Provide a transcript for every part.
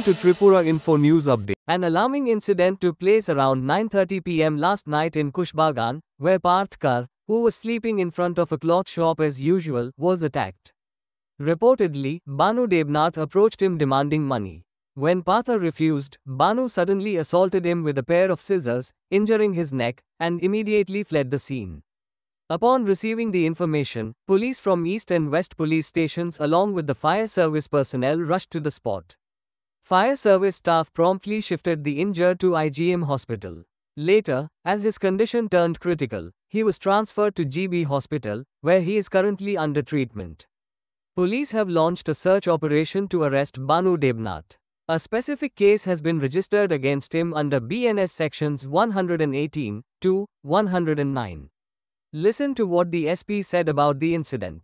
Welcome to Tripura Info News Update. An alarming incident took place around 9:30 p.m. last night in Kushbagan, where Parth Kar, who was sleeping in front of a cloth shop as usual, was attacked. Reportedly, Banu Debnath approached him demanding money. When Partha refused, Banu suddenly assaulted him with a pair of scissors, injuring his neck, and immediately fled the scene. Upon receiving the information, police from East and West police stations along with the fire service personnel rushed to the spot. Fire service staff promptly shifted the injured to IGM hospital. Later, as his condition turned critical, he was transferred to GB hospital, where he is currently under treatment. Police have launched a search operation to arrest Banu Debnath. A specific case has been registered against him under BNS sections 118 to 109. Listen to what the SP said about the incident.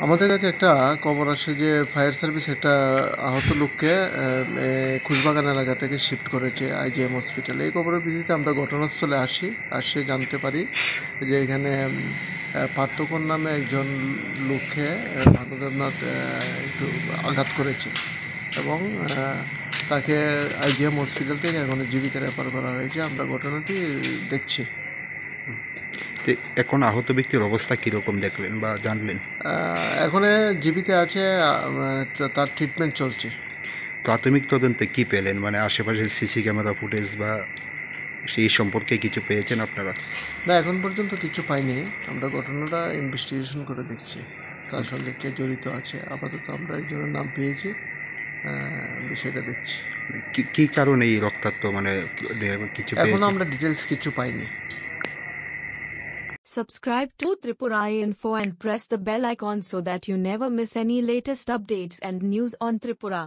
আমাদের কাছে একটা খবর আসে যে fire service একটা আহত লোককে খুশবাগান এলাকা থেকে শিফট করেছে আইজিএম হসপিটালে। এই খবরের ভিত্তিতে আমরা ঘটনাস্থলে আসে জানতে পারি যে এখানে পার্থকর নামে একজন লোককে ভানু দেবনাথ একটু আঘাত করেছে এবং তাকে আইজিএম হসপিটাল থেকে এখন জীবিত রেফার করা হয়েছে। আমরা ঘটনাটি দেখছি। এখন আহত ব্যক্তির অবস্থা কীরকম দেখলেন বা জানলেন? এখন জীবিত আছে, তার ট্রিটমেন্ট চলছে। প্রাথমিক তদন্তে কি পেলেন, মানে আশেপাশে সিসি ক্যামেরা ফুটেজ বা সেই সম্পর্কে কিছু পেয়েছেন আপনারা? না, এখন পর্যন্ত কিছু পাইনি। আমরা ঘটনাটা ইনভেস্টিগেশন করে দেখছি তার সঙ্গে কে জড়িত আছে। আপাতত আমরা একজনের নাম পেয়েছি, বিষয়টা দেখছি। কি কারণে এই রক্তাক্ত মানে কিছু এখন আমরা ডিটেলস কিছু পাইনি। Subscribe to Tripura Info and press the bell icon so that you never miss any latest updates and news on Tripura.